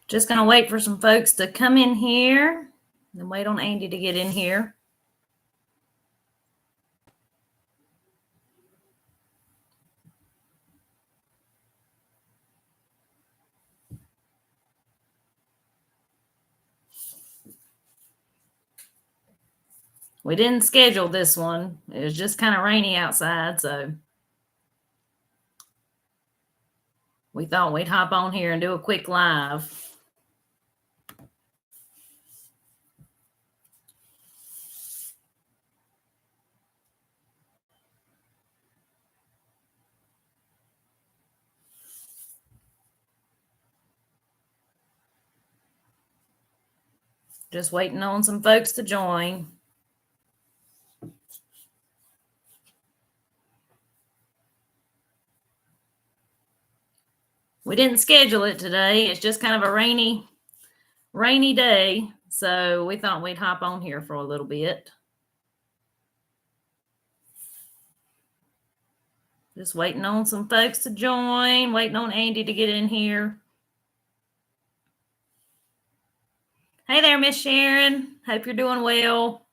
Just going to wait for some folks to come in here and wait on Andy to get in here. We didn't schedule this one. It was just kind of rainy outside, so we thought we'd hop on here and do a quick live. Just waiting on some folks to join. We didn't schedule it today. It's just kind of a rainy day. So we thought we'd hop on here for a little bit. Just waiting on some folks to join, waiting on Andy to get in here. Hey there, Miss Sharon. Hope you're doing well.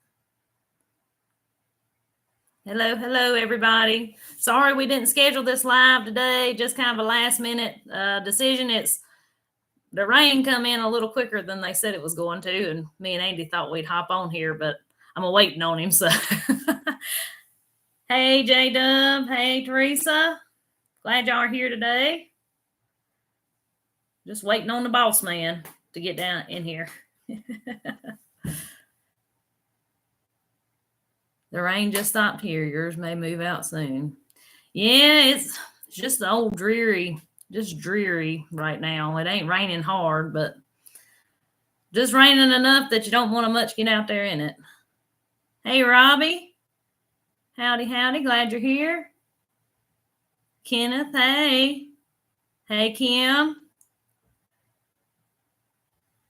Hello, everybody. Sorry we didn't schedule this live today. Just kind of a last minute decision. The rain come in a little quicker than they said it was going to, and me and Andy thought we'd hop on here, but I'm waiting on him. So, hey, J-Dub. Hey, Teresa. Glad y'all are here today. Just waiting on the boss man to get down in here. The rain just stopped here. Yours may move out soon. Yeah, it's just the old dreary right now. It ain't raining hard, but just raining enough that you don't want to much get out there in it. Hey, Robbie. Howdy. Glad you're here. Kenneth, hey. Hey, Kim.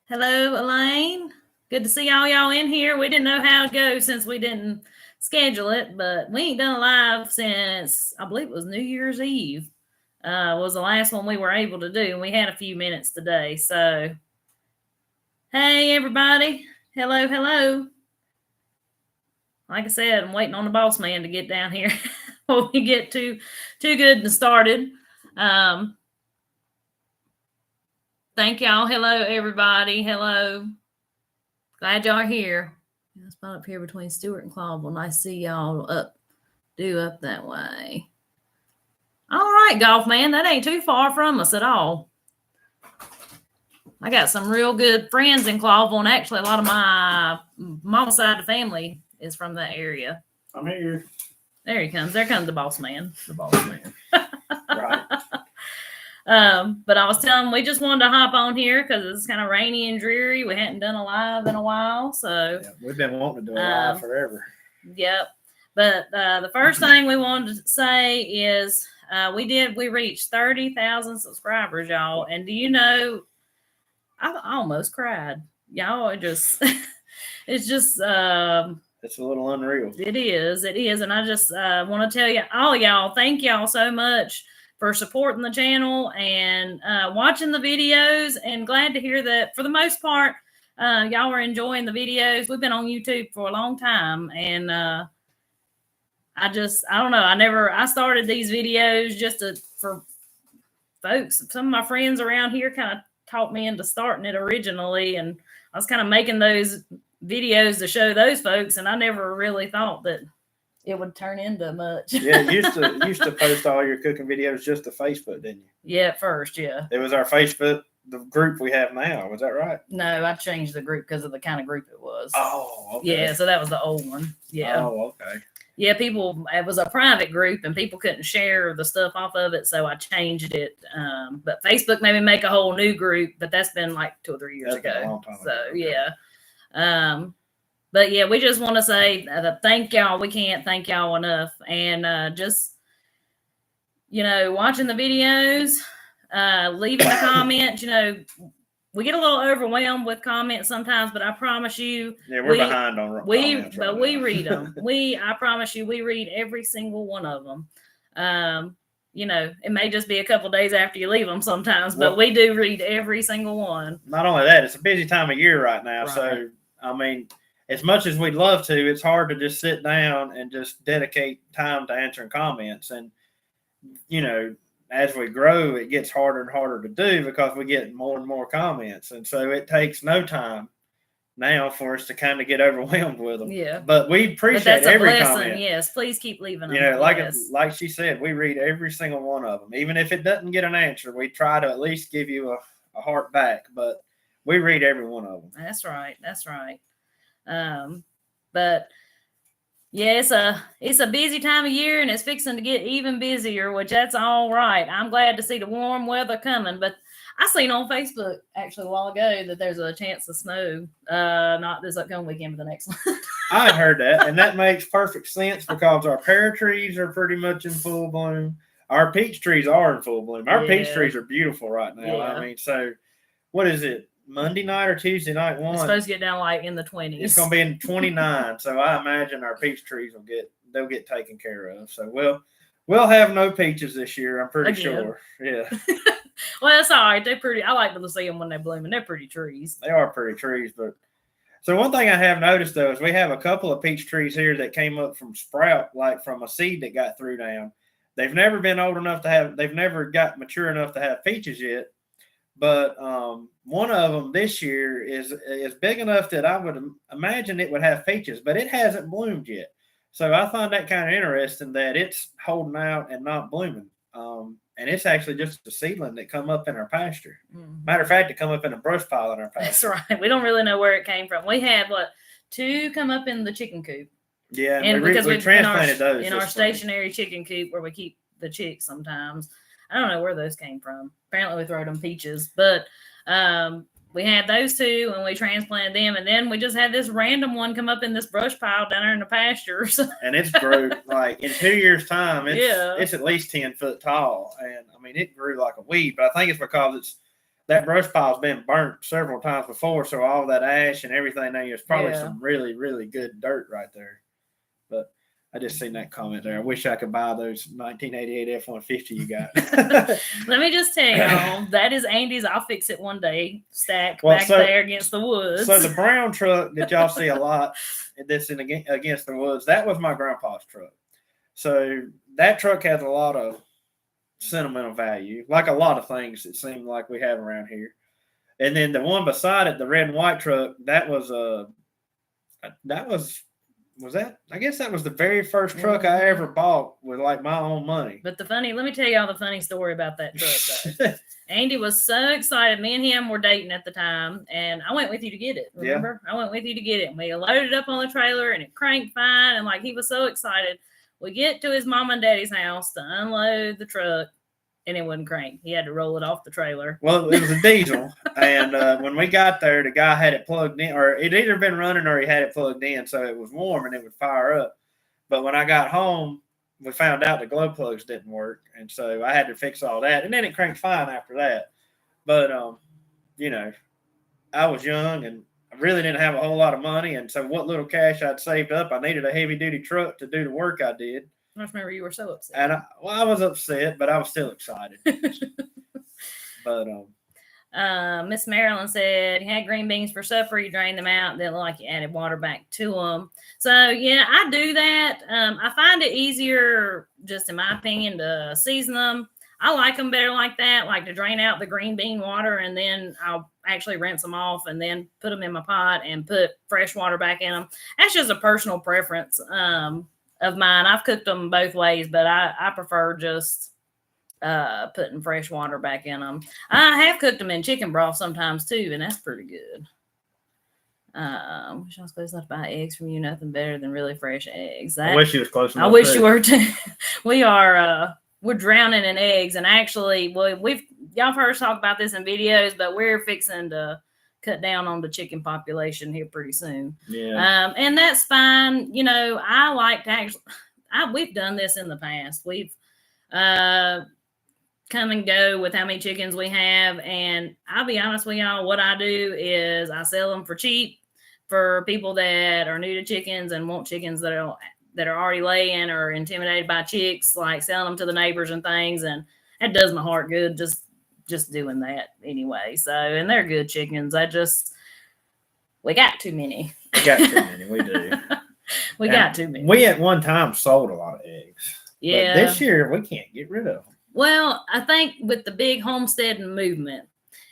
Hello, Elaine. Good to see all y'all in here. We didn't know how it goes since we didn't schedule it, but we ain't done a live since, I believe it was New Year's Eve. Was the last one we were able to do, and we had a few minutes today. So, hey, everybody. Hello. Like I said, I'm waiting on the boss man to get down here before we get too good and started. Thank y'all. Hello, everybody. Hello. Glad y'all are here. I spot up here between Stewart and Clawville. Nice to see y'all up that way. All right, Golf Man. That ain't too far from us at all. I got some real good friends in Clawville, and actually a lot of my mom's side of the family is from that area. I'm here. There he comes. There comes the boss man. The boss man. Right. But I was telling him we just wanted to hop on here because it's kind of rainy and dreary. We hadn't done a live in a while, so yeah, we've been wanting to do a live forever. Yep. But the first thing we wanted to say is we reached 30,000 subscribers, y'all. And do you know, I almost cried. Y'all are just it's just it's a little unreal. It is. And I just want to tell you, all y'all, thank y'all so much for supporting the channel and watching the videos, and glad to hear that for the most part, y'all are enjoying the videos. We've been on YouTube for a long time, and I don't know. I started these videos just for folks. Some of my friends around here kind of talked me into starting it originally, and I was kind of making those videos to show those folks, and I never really thought that it would turn into much. Yeah, you used to post all your cooking videos just to Facebook, didn't you? Yeah, at first, yeah. It was our Facebook, the group we have now. Was that right? No, I changed the group because of the kind of group it was. Oh, okay. Yeah, so that was the old one. Yeah. Oh, okay. Yeah, it was a private group and people couldn't share the stuff off of it, so I changed it. But Facebook made me make a whole new group, but that's been like 2 or 3 years ago. Been a long time ago. Yeah. But yeah, we just want to say thank y'all. We can't thank y'all enough. And just, watching the videos, leaving a comment, we get a little overwhelmed with comments sometimes, but I promise you. Yeah, we're behind on comments. We read them. I promise you, we read every single one of them. it may just be a couple days after you leave them sometimes, but Well, we do read every single one. Not only that, it's a busy time of year right now. Right. So, I mean, as much as we'd love to, it's hard to just sit down and just dedicate time to answering comments. And, as we grow, it gets harder and harder to do because we get more and more comments. And so it takes no time now for us to kind of get overwhelmed with them. Yeah. But we appreciate that's every a blessing. comment. Yes, please keep leaving them. Like she said, we read every single one of them. Even if it doesn't get an answer, we try to at least give you a heart back. But we read every one of them. That's right. But yeah, it's a busy time of year, and it's fixing to get even busier, which that's all right. I'm glad to see the warm weather coming. But I seen on Facebook actually a while ago that there's a chance of snow, not this upcoming weekend, but the next one. I heard that, and that makes perfect sense because our pear trees are pretty much in full bloom. Our peach trees are in full bloom. Our peach trees are beautiful right now. Yeah. I mean, so what is it? Monday night or Tuesday night one? It's supposed to get down like in the 20s. It's going to be in 29. So I imagine our peach trees they'll get taken care of. So we'll have no peaches this year. I'm pretty sure. Yeah. Well, it's all right. They're pretty. I like to see them when they bloom, and they're pretty trees. They are pretty trees, but so one thing I have noticed though is we have a couple of peach trees here that came up from sprout, like from a seed that got threw down. They've never been old enough to have. They've never got mature enough to have peaches yet. But one of them this year is big enough that I would imagine it would have peaches, but it hasn't bloomed yet. So I find that kind of interesting that it's holding out and not blooming. And it's actually just a seedling that come up in our pasture. Mm-hmm. Matter of fact, it come up in a brush pile in our pasture. That's right. We don't really know where it came from. We had two come up in the chicken coop. Yeah, and we transplanted those in our stationary chicken coop where we keep the chicks sometimes. I don't know where those came from. Apparently we throw them peaches, but we had those two and we transplanted them, and then we just had this random one come up in this brush pile down there in the pastures. And it's grew like in 2 years' time. It's at least 10 foot tall, and I mean it grew like a weed. But I think it's because that brush pile's been burnt several times before, so all that ash and everything there is probably some really really good dirt right there. But I just seen that comment there. I wish I could buy those 1988 F-150 you got. Let me just tell you, that is Andy's I'll fix it one day stack there against the woods. So the brown truck that y'all see a lot that's against the woods, that was my grandpa's truck. So that truck has a lot of sentimental value, like a lot of things it seemed like we have around here. And then the one beside it, the red and white truck, I guess that was the very first truck I ever bought with like my own money. But let me tell you all the funny story about that truck though. Andy was so excited. Me and him were dating at the time, and I went with you to get it. Remember? Yeah. I went with you to get it. And we loaded it up on the trailer and it cranked fine, and like he was so excited. We get to his mom and daddy's house to unload the truck, and it wouldn't crank. He had to roll it off the trailer. Well, it was a diesel. And when we got there, the guy had it plugged in, or it either been running or he had it plugged in, so it was warm and it would fire up. But when I got home, we found out the glow plugs didn't work. And so I had to fix all that. And then it cranked fine after that. But, I was young and I really didn't have a whole lot of money. And so what little cash I'd saved up, I needed a heavy-duty truck to do the work I did. I remember you were so upset. And I was upset, but I was still excited. But Miss Marilyn said he had green beans for supper. You drained them out, and then like you added water back to them. So yeah, I do that. I find it easier, just in my opinion, to season them. I like them better like that, like to drain out the green bean water, and then I'll actually rinse them off and then put them in my pot and put fresh water back in them. That's just a personal preference of mine. I've cooked them both ways, but I prefer just putting fresh water back in them. I have cooked them in chicken broth sometimes too, and that's pretty good. Wish I was close enough to buy eggs from you. Nothing better than really fresh eggs. I wish you was close enough. I wish you were too. We're drowning in eggs, and actually, y'all heard us talk about this in videos, but we're fixing to cut down on the chicken population here pretty soon. Yeah. And that's fine. I like to actually, we've done this in the past. We've come and go with how many chickens we have. And I'll be honest with y'all, what I do is I sell them for cheap for people that are new to chickens and want chickens that that are already laying or intimidated by chicks, like selling them to the neighbors and things. And that does my heart good, just doing that anyway. So, and they're good chickens. We got too many. We got too many. We do. We got too many. We at one time sold a lot of eggs. Yeah. But this year we can't get rid of them. Well, I think with the big homesteading movement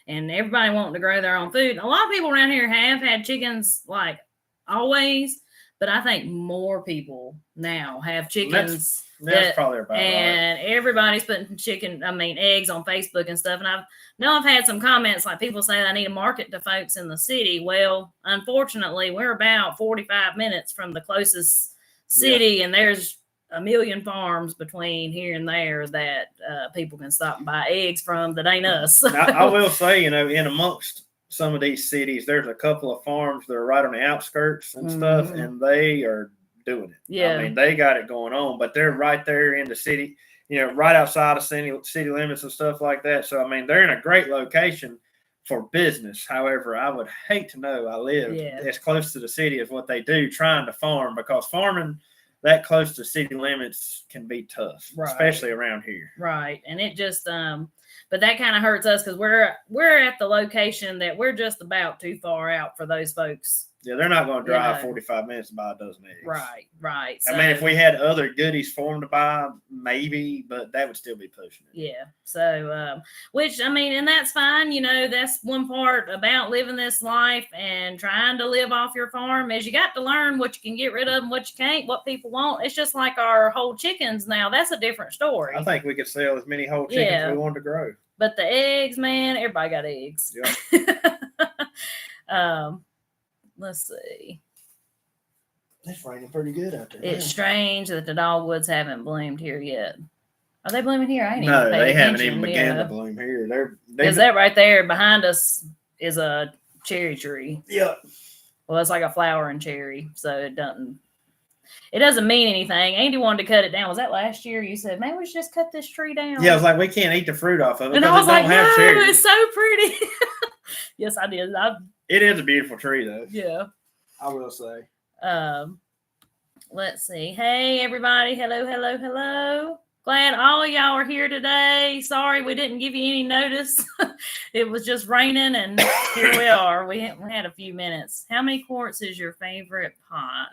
and everybody wanting to grow their own food, a lot of people around here have had chickens like always, but I think more people now have chickens. That's probably about and right. Everybody's putting eggs on Facebook and stuff. And I've had some comments like people say I need to market to folks in the city. Well, unfortunately, we're about 45 minutes from the closest city, and there's a million farms between here and there that people can stop and buy eggs from that ain't us. I will say, in amongst some of these cities, there's a couple of farms that are right on the outskirts and stuff, and they are doing it. Yeah. I mean, they got it going on, but they're right there in the city, right outside of city limits and stuff like that. So, I mean, they're in a great location for business. However, I would hate to know I live as close to the city as what they do trying to farm, because farming that close to city limits can be tough, especially around here. Right. And it just, but that kind of hurts us because we're at the location that we're just about too far out for those folks. Yeah, they're not going to drive 45 minutes to buy a dozen eggs. Right. So, I mean, if we had other goodies for them to buy, maybe, but that would still be pushing it. Yeah. So, which, I mean, and that's fine. That's one part about living this life and trying to live off your farm is you got to learn what you can get rid of and what you can't, what people want. It's just like our whole chickens now. That's a different story. I think we could sell as many whole chickens as we wanted to grow. But the eggs, man, everybody got eggs. Yeah. Let's see. It's raining pretty good out there. It's strange that the dogwoods haven't bloomed here yet. Are they blooming here? No, they haven't even begun to bloom here. Is that right there behind us is a cherry tree? Yeah. Well, it's like a flowering cherry, so it doesn't mean anything. Andy wanted to cut it down. Was that last year? You said, maybe we should just cut this tree down. Yeah, I was like, we can't eat the fruit off of it. And I was like, no, it's so pretty. Yes, I did. It is a beautiful tree, though. Yeah. I will say. Let's see. Hey, everybody. Hello. Glad all y'all are here today. Sorry we didn't give you any notice. It was just raining, and here we are. We had a few minutes. How many quarts is your favorite pot?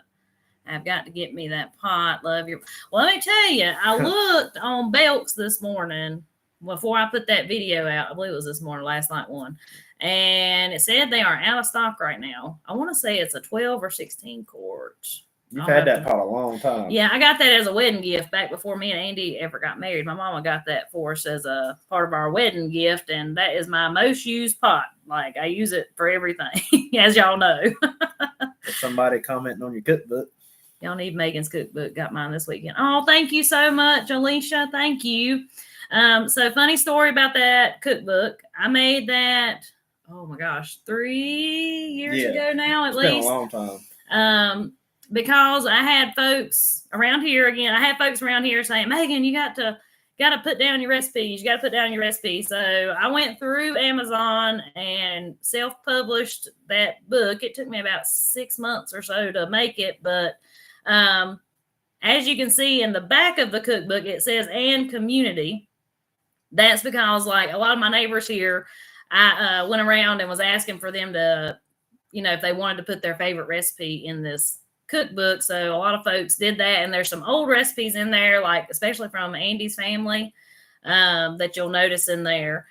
I've got to get me that pot. Love your. Well, let me tell you, I looked on Belk's this morning before I put that video out. I believe it was this morning, last night one. And it said they are out of stock right now. I want to say it's a 12 or 16 quarts. You've had that pot a long time. Yeah, I got that as a wedding gift back before me and Andy ever got married. My mama got that for us as a part of our wedding gift, and that is my most used pot. Like, I use it for everything, as y'all know. Somebody commenting on your cookbook. Y'all need Megan's cookbook. Got mine this weekend. Oh, thank you so much, Alicia. Thank you. So funny story about that cookbook. I made that, oh my gosh, 3 years ago now at least. It's been a long time. Because I had folks around here saying, Megan, you got to put down your recipes. You got to put down your recipes. So I went through Amazon and self-published that book. It took me about 6 months or so to make it. But as you can see in the back of the cookbook, it says, and community. That's because, like, a lot of my neighbors here, I went around and was asking for them to, if they wanted to put their favorite recipe in this cookbook. So a lot of folks did that, and there's some old recipes in there, like especially from Andy's family, that you'll notice in there.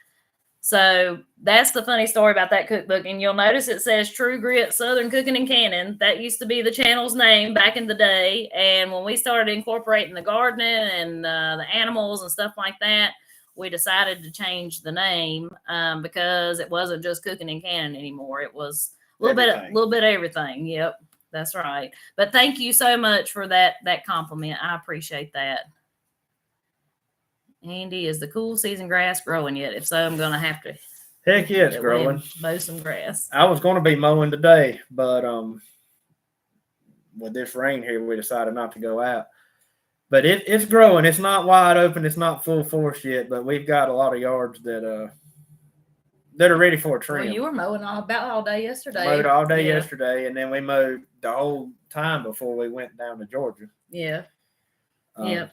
So that's the funny story about that cookbook. And you'll notice it says True Grit Southern Cooking and Canning. That used to be the channel's name back in the day. And when we started incorporating the gardening and the animals and stuff like that, we decided to change the name because it wasn't just cooking and canning anymore. It was a little bit of everything. Yep. That's right. But thank you so much for that compliment. I appreciate that. Andy, is the cool season grass growing yet? If so, I'm going to have to. Heck yeah, it's growing. Mow some grass. I was going to be mowing today, but with this rain here, we decided not to go out. But it's growing. It's not wide open. It's not full force yet, but we've got a lot of yards that are ready for a trim. Well, you were mowing about all day yesterday. Mowed all day yesterday, and then we mowed the whole time before we went down to Georgia. Yeah. Yep.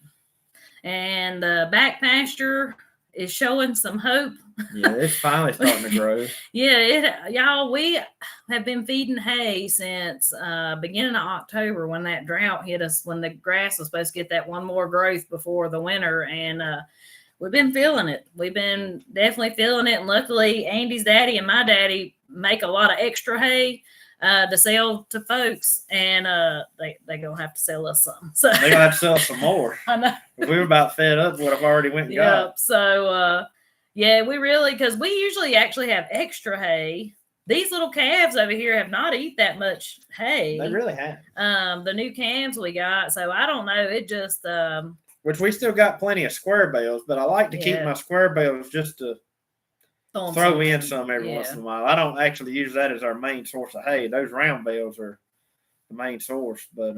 And the back pasture is showing some hope. Yeah, it's finally starting to grow. Yeah, y'all, we have been feeding hay since beginning of October when that drought hit us, when the grass was supposed to get that one more growth before the winter. And we've been feeling it. We've been definitely feeling it. And luckily, Andy's daddy and my daddy make a lot of extra hay to sell to folks, and they gonna have to sell us some. So they're gonna have to sell some more. I know. If we were about fed up, would have already went and got. So yeah, we really, because we usually actually have extra hay. These little calves over here have not eat that much hay. They really have. The new calves we got, so I don't know. It just which we still got plenty of square bales, but I like to keep my square bales just to throw in some every once in a while. I don't actually use that as our main source of hay. Those round bales are the main source, but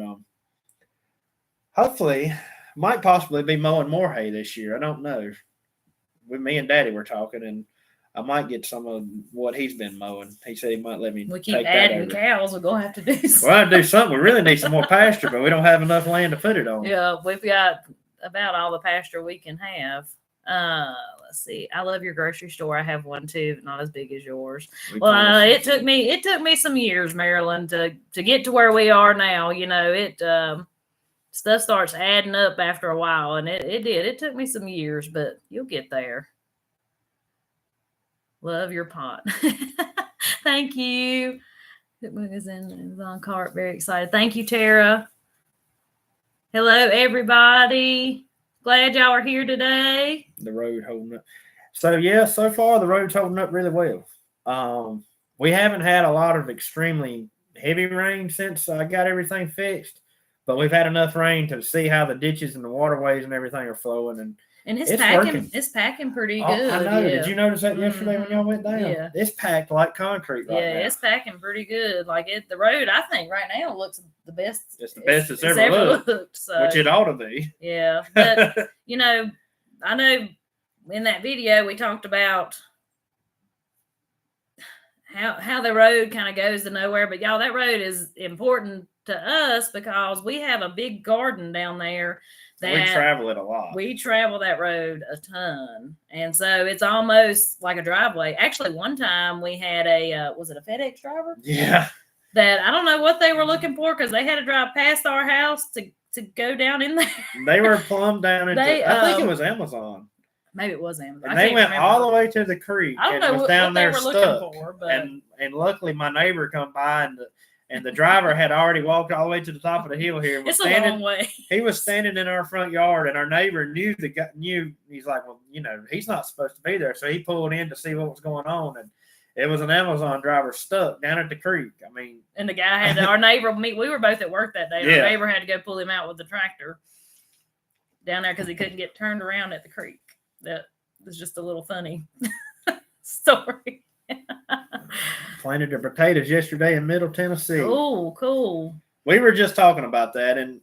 hopefully might possibly be mowing more hay this year. I don't know. Me and Daddy were talking, and I might get some of what he's been mowing. He said he might let me. We keep adding cows. We're gonna have to do something. Well, I do something. We really need some more pasture, but we don't have enough land to put it on. Yeah, we've got about all the pasture we can have. Let's see. I love your grocery store. I have one too, but not as big as yours. Well, it took me some years, Marilyn, to get to where we are now. You know, it stuff starts adding up after a while, and it did. It took me some years, but you'll get there. Love your pot. Thank you. Cookbook is in Amazon cart. Very excited. Thank you, Tara. Hello, everybody. Glad y'all are here today. The road holding up. So yeah, so far the road's holding up really well. We haven't had a lot of extremely heavy rain since I got everything fixed. But we've had enough rain to see how the ditches and the waterways and everything are flowing, and it's packing pretty good. I know. Yeah. Did you notice that yesterday when y'all went down? Yeah, it's packed like concrete right now. Yeah, it's packing pretty good. Like the road, I think right now looks the best. It's the best it's ever looked, so, which it ought to be. Yeah, but you know, I know in that video we talked about how the road kind of goes to nowhere, but y'all, that road is important to us because we have a big garden down there that we travel it a lot. We travel that road a ton, and so it's almost like a driveway. Actually, one time we had was it a FedEx driver? Yeah. That I don't know what they were looking for because they had to drive past our house to go down in there. They were plumb down into. I think it was Amazon. Maybe it was Amazon. And they went all the way to the creek. I don't know was down what there they were stuck. looking for, but and luckily my neighbor come by and the driver had already walked all the way to the top of the hill here. It's a long way. He was standing in our front yard, and our neighbor knew he's like, well, you know, he's not supposed to be there, so he pulled in to see what was going on, and it was an Amazon driver stuck down at the creek. I mean, and the guy had our neighbor. We were both at work that day. Yeah. Our neighbor had to go pull him out with the tractor down there because he couldn't get turned around at the creek. That was just a little funny story. Planted the potatoes yesterday in Middle Tennessee. Oh, cool. We were just talking about that, and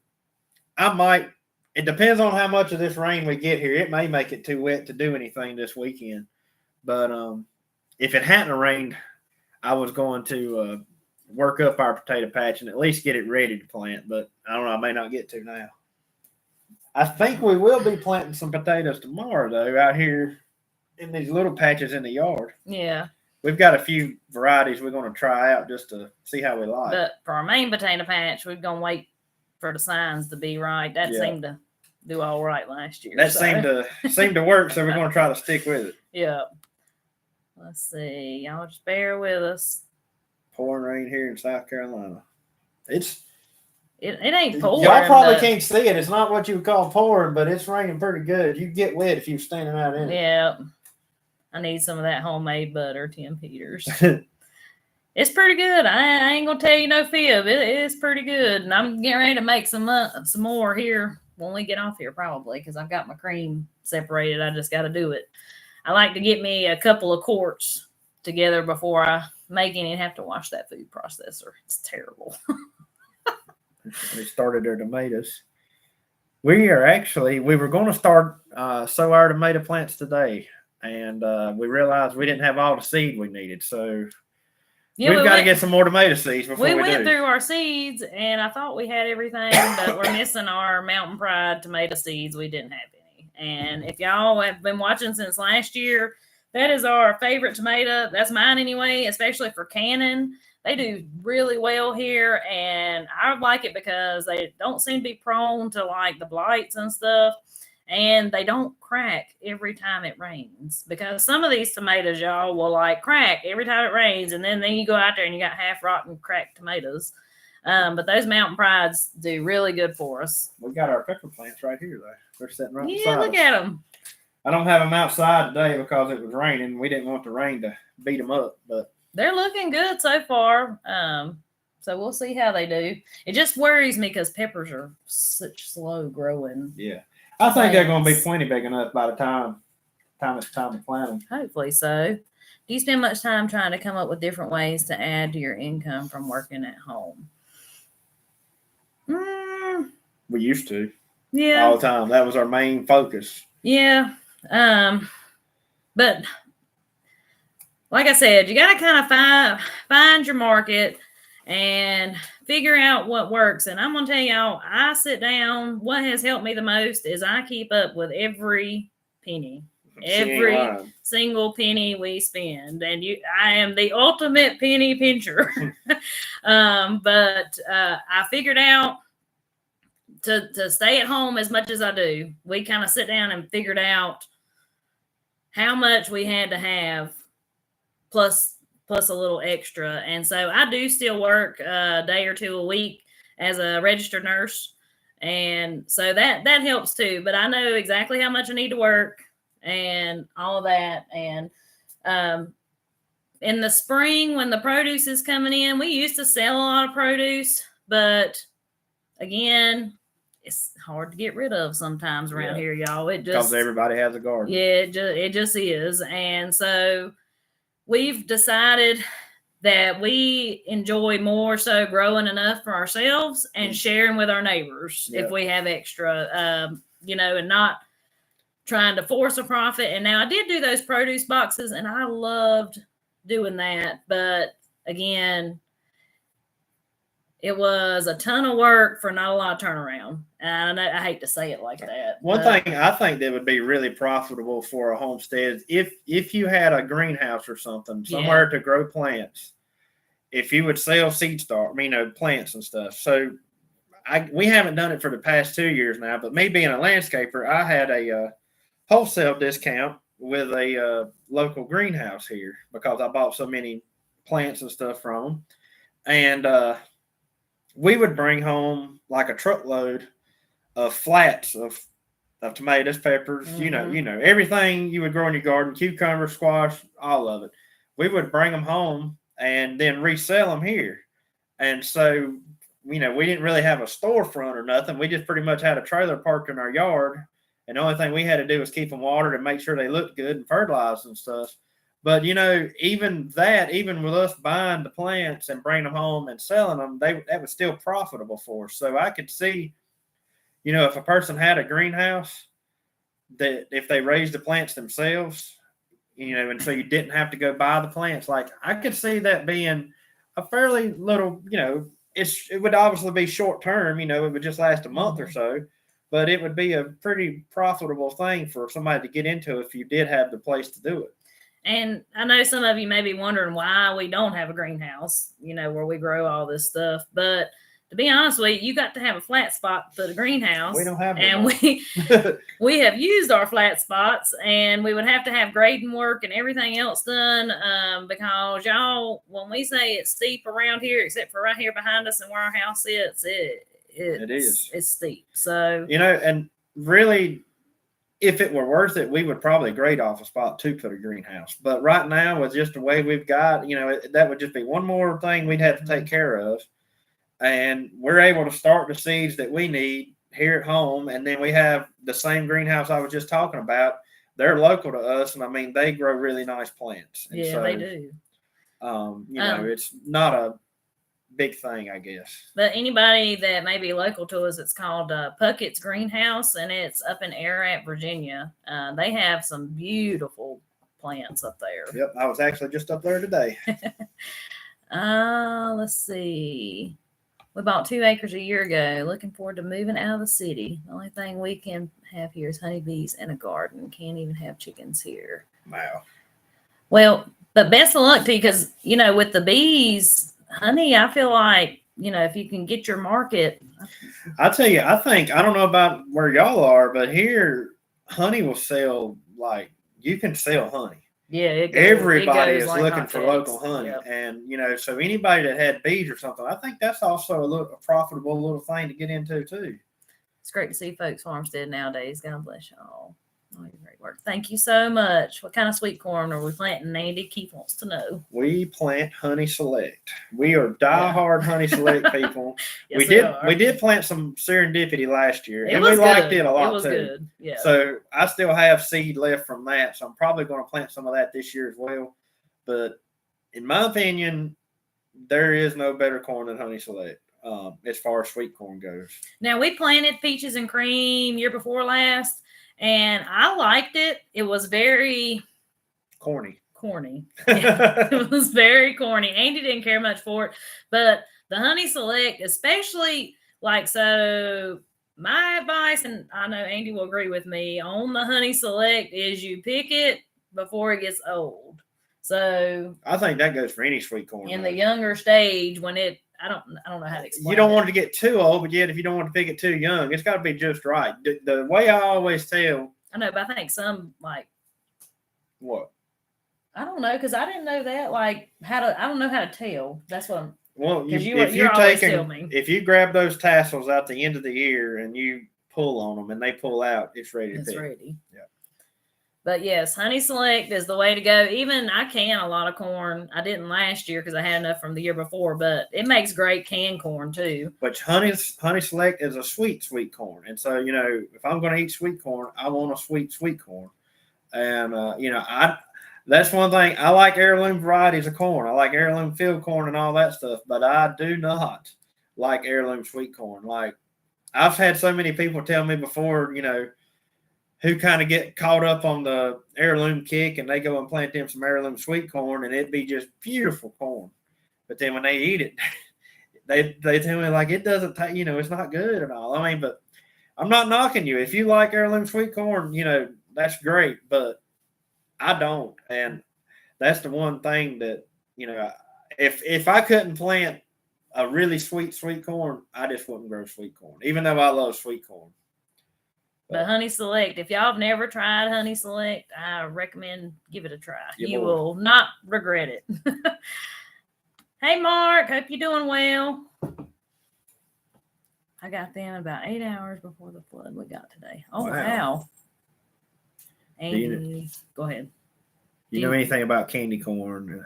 it depends on how much of this rain we get here. It may make it too wet to do anything this weekend. But if it hadn't rained, I was going to work up our potato patch and at least get it ready to plant. But I don't know, I may not get to now. I think we will be planting some potatoes tomorrow, though, out here in these little patches in the yard. Yeah. We've got a few varieties we're going to try out just to see how we like. But for our main potato patch, we're going to wait for the signs to be right. That seemed to do all right last year. That seemed to work, so we're going to try to stick with it. Yeah. Let's see. Y'all just bear with us. Pouring rain here in South Carolina. It ain't pouring. Y'all probably can't see it. It's not what you would call pouring, but it's raining pretty good. You get wet if you're standing out in it. Yeah. I need some of that homemade butter, Tim Peters. It's pretty good. I ain't gonna tell you no fib. It's pretty good, and I'm getting ready to make some more here when we get off here, probably, because I've got my cream separated. I just got to do it. I like to get me a couple of quarts together before I make any and have to wash that food processor. It's terrible. They started their tomatoes. We were going to start sow our tomato plants today, and we realized we didn't have all the seed we needed. So Yeah, We've got to get some more tomato seeds before we went do. through our seeds, and I thought we had everything, but we're missing our Mountain Pride tomato seeds. We didn't have any. And if y'all have been watching since last year, that is our favorite tomato. That's mine anyway, especially for canning. They do really well here, and I like it because they don't seem to be prone to like the blights and stuff. And they don't crack every time it rains, because some of these tomatoes, y'all, will like crack every time it rains, and then you go out there and you got half rotten cracked tomatoes. But those Mountain Prides do really good for us. We got our pepper plants right here, though. They're sitting right beside us. Yeah, look at them. I don't have them outside today because it was raining. We didn't want the rain to beat them up, but they're looking good so far. So we'll see how they do. It just worries me because peppers are such slow growing. Yeah. I think they're going to be plenty big enough by the time it's time to plant them. Hopefully so. Do you spend much time trying to come up with different ways to add to your income from working at home? We used to. Yeah. All the time. That was our main focus. Yeah. But like I said, you got to kind of find your market and figure out what works. And I'm going to tell y'all, I sit down. What has helped me the most is I keep up with every penny, every single penny we spend. And I am the ultimate penny pincher. But I figured out to stay at home as much as I do. We kind of sit down and figured out how much we had to have plus a little extra. And so I do still work a day or two a week as a registered nurse. And so that helps too. But I know exactly how much I need to work and all of that. And in the spring, when the produce is coming in, we used to sell a lot of produce. But again, it's hard to get rid of sometimes around here, y'all. It just, because everybody has a garden. Yeah, it just is. And so we've decided that we enjoy more so growing enough for ourselves and sharing with our neighbors if we have extra, and not trying to force a profit. And now I did do those produce boxes, and I loved doing that. But again, it was a ton of work for not a lot of turnaround. And I hate to say it like that. One thing I think that would be really profitable for a homestead, if you had a greenhouse or something, somewhere to grow plants, if you would sell seed stock, plants and stuff. So we haven't done it for the past 2 years now, but me being a landscaper, I had a wholesale discount with a local greenhouse here because I bought so many plants and stuff from them. And we would bring home like a truckload of flats of tomatoes, peppers, everything you would grow in your garden, cucumber, squash, all of it. We would bring them home and then resell them here. And so, we didn't really have a storefront or nothing. We just pretty much had a trailer parked in our yard. And the only thing we had to do was keep them watered and make sure they looked good and fertilized and stuff. But, even with us buying the plants and bringing them home and selling them, that was still profitable for us. So I could see, if a person had a greenhouse, that if they raised the plants themselves, and so you didn't have to go buy the plants, like I could see that being a fairly little, it would obviously be short term, it would just last a month or so, but it would be a pretty profitable thing for somebody to get into if you did have the place to do it. And I know some of you may be wondering why we don't have a greenhouse, where we grow all this stuff. But to be honest with you, you got to have a flat spot for the greenhouse. We don't have and we have used our flat spots, and we would have to have grading work and everything else done because y'all, when we say it's steep around here, except for right here behind us and where our house sits, it's steep. So and really, if it were worth it, we would probably grade off a spot to put a greenhouse. But right now, with just the way we've got, that would just be one more thing we'd have to take care of. And we're able to start the seeds that we need here at home. And then we have the same greenhouse I was just talking about. They're local to us. And they grow really nice plants. And they do. It's not a big thing, I guess. But anybody that may be local to us, it's called Puckett's Greenhouse, and it's up in Ararat, Virginia. They have some beautiful plants up there. Yep, I was actually just up there today. Let's see. We bought 2 acres a year ago. Looking forward to moving out of the city. The only thing we can have here is honeybees and a garden. Can't even have chickens here. Wow. Well, but best of luck to you because, with the bees, honey, I feel like, if you can get your market. I tell you, I don't know about where y'all are, but here, honey will sell, like, you can sell honey. Yeah, everybody is like looking for local honey. Yep. And, so anybody that had bees or something, I think that's also a profitable little thing to get into too. It's great to see folks Homestead nowadays. God bless y'all. Oh, your great work. Thank you so much. What kind of sweet corn are we planting, Andy? Keith wants to know. We plant Honey Select. We are diehard Honey Select people. Yes, we did plant some Serendipity last year, and we good. liked it a lot it was too. Good. Yeah. So I still have seed left from that, so I'm probably going to plant some of that this year as well. But in my opinion, there is no better corn than Honey Select. As far as sweet corn goes. Now we planted peaches and cream year before last. And I liked it. It was very corny. Yeah, it was very corny. Andy didn't care much for it. But the Honey Select, especially so my advice, and I know Andy will agree with me, on the Honey Select is you pick it before it gets old. So I think that goes for any sweet corn. In the younger stage, when I don't know how to explain. You don't want it to get too old, but yet if you don't want to pick it too young, it's got to be just right. The way I always tell. I know, but I think some what? I don't know because I didn't know that. I don't know how to tell. That's what I'm. Well, if you grab those tassels out the end of the year and you pull on them and they pull out, it's ready to pick. It's ready. Yeah. But yes, Honey Select is the way to go. Even I can a lot of corn. I didn't last year because I had enough from the year before, but it makes great canned corn too. But Honey Select is a sweet corn. And so, if I'm going to eat sweet corn, I want a sweet corn. And, that's one thing. I like heirloom varieties of corn. I like heirloom field corn and all that stuff, but I do not like heirloom sweet corn. Like, I've had so many people tell me before, who kind of get caught up on the heirloom kick and they go and plant them some heirloom sweet corn and it'd be just beautiful corn. But then when they eat it, they tell me it doesn't, it's not good at all. I mean, but I'm not knocking you. If you like heirloom sweet corn, that's great, but I don't. And that's the one thing that, if I couldn't plant a really sweet corn, I just wouldn't grow sweet corn, even though I love sweet corn. But Honey Select, if y'all have never tried Honey Select, I recommend give it a try. You will not regret it. Hey, Mark. Hope you're doing well. I got them about 8 hours before the flood we got today. Oh, wow. Andy, go ahead. Do you know anything about candy corn?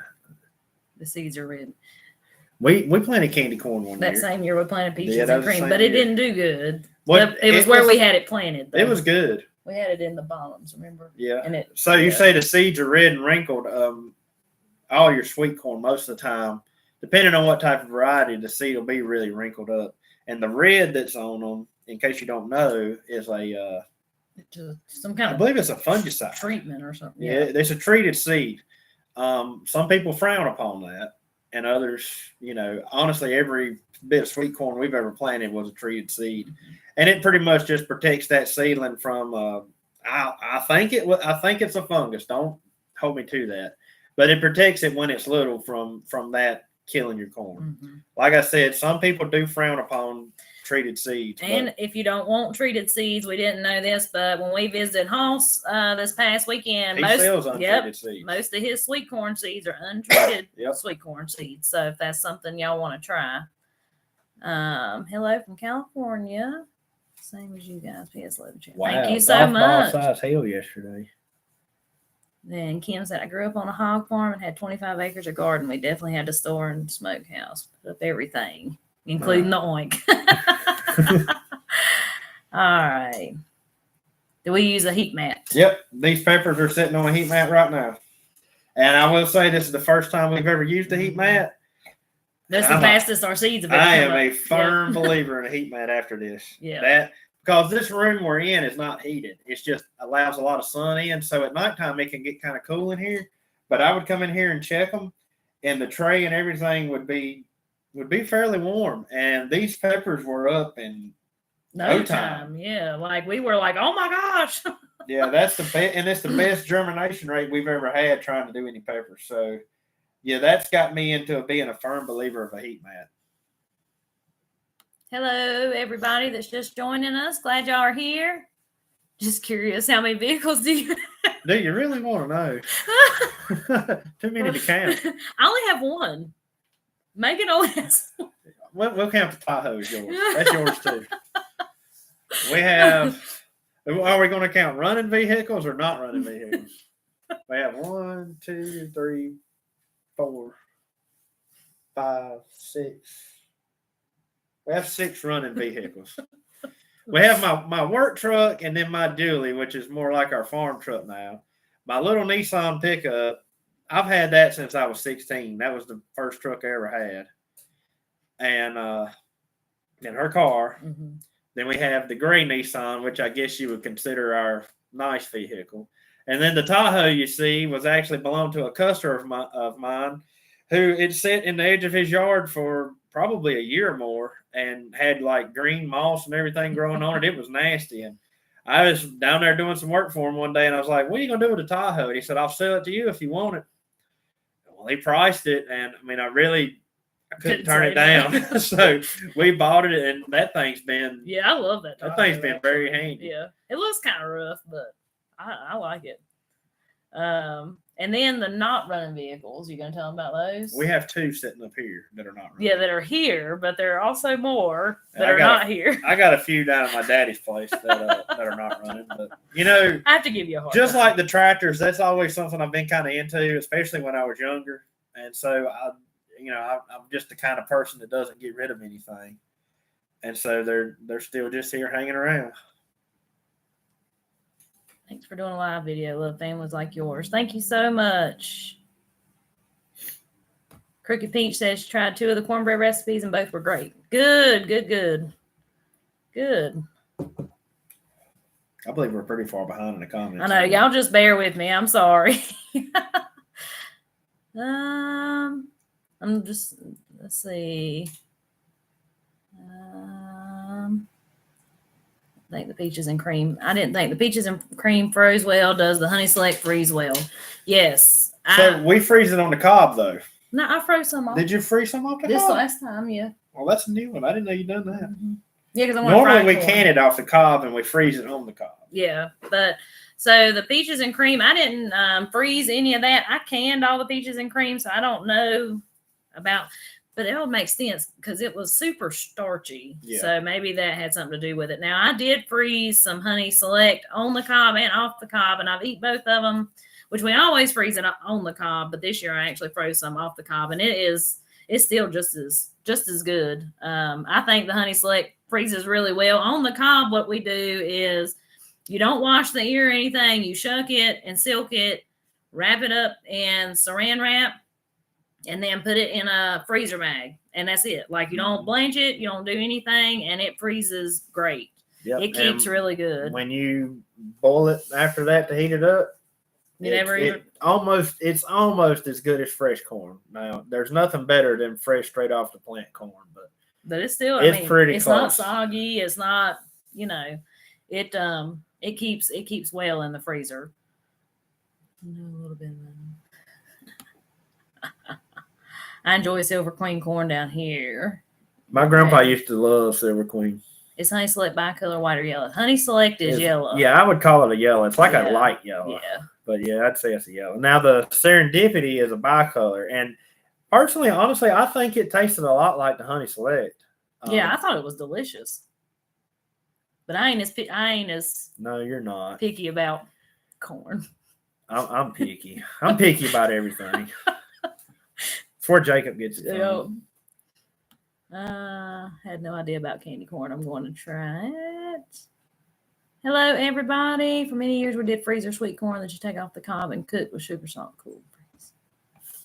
The seeds are red. We planted candy corn one year. That same year we planted peaches and cream, but it didn't do good. It was where we had it planted, though. It was good. We had it in the bottoms, remember? Yeah. And you say the seeds are red and wrinkled. All your sweet corn, most of the time, depending on what type of variety, the seed will be really wrinkled up. And the red that's on them, in case you don't know, is some kind of, I believe it's a fungicide treatment or something. Yeah, it's a treated seed. Some people frown upon that. And others, honestly, every bit of sweet corn we've ever planted was a treated seed, and it pretty much just protects that seedling from. I think it's a fungus. Don't hold me to that, but it protects it when it's little from that killing your corn. Mm-hmm. Like I said, some people do frown upon treated seeds. And if you don't want treated seeds, we didn't know this, but when we visited Hoss this past weekend, sells untreated seeds. Most of his sweet corn seeds are untreated sweet corn seeds. So if that's something y'all want to try. Hello from California. Same as you guys. PS Love Chat. Wow, thank you so much. Size hail yesterday. Then Kim said, I grew up on a hog farm and had 25 acres of garden. We definitely had to store in the smokehouse, put up everything, including the oink. All right. Do we use a heat mat? Yep. These peppers are sitting on a heat mat right now. And I will say this is the first time we've ever used a heat mat. That's the fastest our seeds have ever I am a firm believer in a heat mat after this. Yeah. Because this room we're in is not heated. It just allows a lot of sun in. So at nighttime, it can get kind of cool in here. But I would come in here and check them. and the tray and everything would be fairly warm. And these peppers were up in no time. Yeah, like we were like, oh my gosh. Yeah, that's the best, and it's the best germination rate we've ever had trying to do any peppers. So, yeah, that's got me into being a firm believer of a heat mat. Hello, everybody that's just joining us. Glad y'all are here. Just curious, how many vehicles do you have? Do you really want to know? Too many to count. I only have one. Megan only has one. We'll count the Tahoe as yours. That's yours too. We have. Are we going to count running vehicles or not running vehicles? We have 1, 2, 3, 4, 5, 6. We have 6 running vehicles. We have my work truck and then my dually, which is more like our farm truck now. My little Nissan pickup, I've had that since I was 16. That was the first truck I ever had. And her car. Mm-hmm. Then we have the gray Nissan, which I guess you would consider our nice vehicle. And then the Tahoe you see was actually belonged to a customer of mine who had sat in the edge of his yard for probably a year or more and had like green moss and everything growing on it. It was nasty. And I was down there doing some work for him one day, and I was like, what are you going to do with the Tahoe? And he said, I'll sell it to you if you want it. Well, he priced it, and I mean, I couldn't turn it down. So we bought it, and that thing's been... Yeah, I love that Tahoe. That thing's been very handy. Yeah. It looks kind of rough, but I like it. And then the not running vehicles, you going to tell them about those? We have 2 sitting up here that are not running. Yeah, that are here, but there are also more that are not here. I got a few down at my daddy's place that are not running. But, you know, I have to give you a hard just time. like the tractors, that's always something I've been kind of into, especially when I was younger. And so, I'm just the kind of person that doesn't get rid of anything. And so they're still just here hanging around. Thanks for doing a live video. Love families like yours. Thank you so much. Crooked Peach says she tried 2 of the cornbread recipes and both were great. Good. I believe we're pretty far behind in the comments. I know. Y'all just bear with me. I'm sorry. Let's see. I think the peaches and cream. I didn't think the peaches and cream froze well. Does the honey select freeze well? Yes. So we freeze it on the cob, though. No, I froze some off. Did you freeze some off the cob? This last time, yeah. Well, that's a new one. I didn't know you'd done that. Mm-hmm. Yeah, because normally we can it off the cob and we freeze it on the cob. Yeah, but so the peaches and cream, I didn't freeze any of that. I canned all the peaches and cream, so I don't know about. But it all makes sense because it was super starchy. Yeah. So maybe that had something to do with it. Now, I did freeze some honey select on the cob and off the cob, and I've eaten both of them, which we always freeze it on the cob. But this year I actually froze some off the cob, and it's still just as good. I think the honey select freezes really well. On the cob, what we do is you don't wash the ear or anything. You shuck it and silk it, wrap it up in saran wrap, and then put it in a freezer bag. And that's it. Like, you don't blanch it, you don't do anything, and it freezes great. Yep. It keeps really good. When you boil it after that to heat it up, it's almost as good as fresh corn. Now, there's nothing better than fresh straight off the plant corn, but it's still pretty it's close. Not soggy, it's not, it keeps well in the freezer. A little bit of that. I enjoy Silver Queen corn down here. My grandpa used to love Silver Queen. Is Honey Select bicolor, white or yellow? Honey Select is yellow. Yeah, I would call it a yellow. It's like a light yellow. Yeah. But yeah, I'd say it's a yellow. Now the Serendipity is a bicolor. And personally, honestly, I think it tasted a lot like the Honey Select. Yeah, I thought it was delicious. But I ain't as no, you're not picky about corn. I'm picky. I'm picky about everything. Before Jacob gets it. Had no idea about candy corn. I'm going to try it. Hello, everybody. For many years, we did freezer sweet corn that you take off the cob and cook with sugar, salt, cool.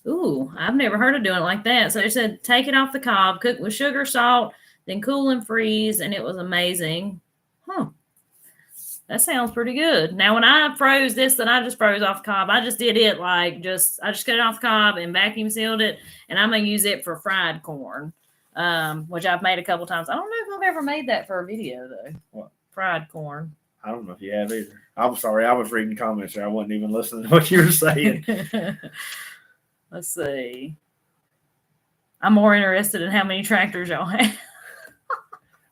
Ooh, I've never heard of doing it like that. So it said take it off the cob, cook with sugar, salt, then cool and freeze, and it was amazing. Huh. That sounds pretty good. Now, when I froze this, that I just froze off the cob, I just did it I just cut it off the cob and vacuum sealed it, and I'm gonna use it for fried corn, which I've made a couple times. I don't know if I've ever made that for a video though. What? Fried corn. I don't know if you have either. I'm sorry, I was reading comments there. I wasn't even listening to what you were saying. Let's see. I'm more interested in how many tractors y'all have.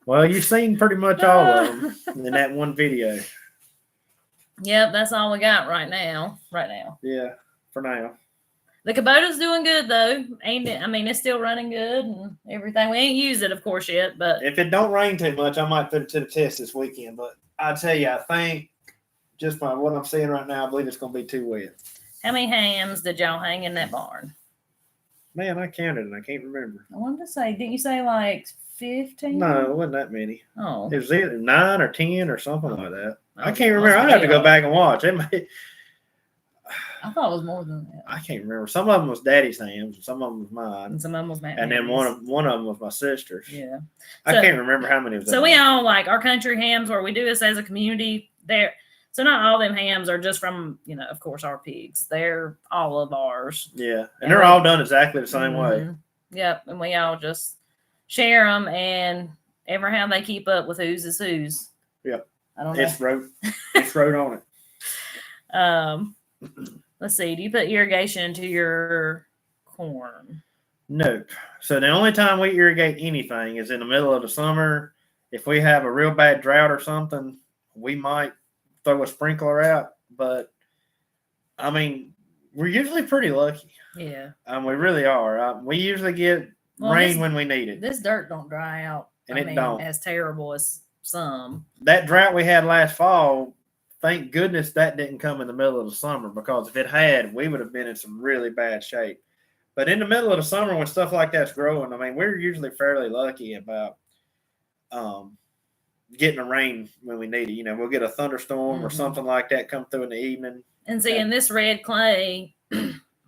Well, you've seen pretty much all of them in that one video. Yep, that's all we got right now. Yeah, for now. The Kubota's doing good though, ain't it? I mean, it's still running good and everything. We ain't used it, of course, yet, but if it don't rain too much, I might put it to the test this weekend. But I tell you, I think just by what I'm seeing right now, I believe it's going to be too wet. How many hams did y'all hang in that barn? Man, I counted and I can't remember. I wanted to say, didn't you say like 15? No, it wasn't that many. Oh, it was either 9 or 10 or something like that. I can't remember. I have to go back and watch. I thought it was more than that. I can't remember. Some of them was Daddy's hams, and some of them was mine, and some of them was Matt. And then one of them was my sister's. Yeah, I can't remember how many. So we all like our country hams, where we do this as a community. There, so not all them hams are just from of course our pigs. They're all of ours. Yeah, and they're all done exactly the same way. Yep, and we all just share them, and ever how they keep up with whose is whose. Yep, I don't know. It's wrote on it. Let's see. Do you put irrigation into your corn? Nope. So the only time we irrigate anything is in the middle of the summer. If we have a real bad drought or something, we might throw a sprinkler out. But, I mean, we're usually pretty lucky. Yeah. We really are. We usually get rain when we need it. This dirt don't dry out. And it don't. As terrible as some. That drought we had last fall, thank goodness that didn't come in the middle of the summer, because if it had, we would have been in some really bad shape. But in the middle of the summer, when stuff like that's growing, I mean, we're usually fairly lucky about getting a rain when we need it. We'll get a thunderstorm or something like that come through in the evening. And see, in this red clay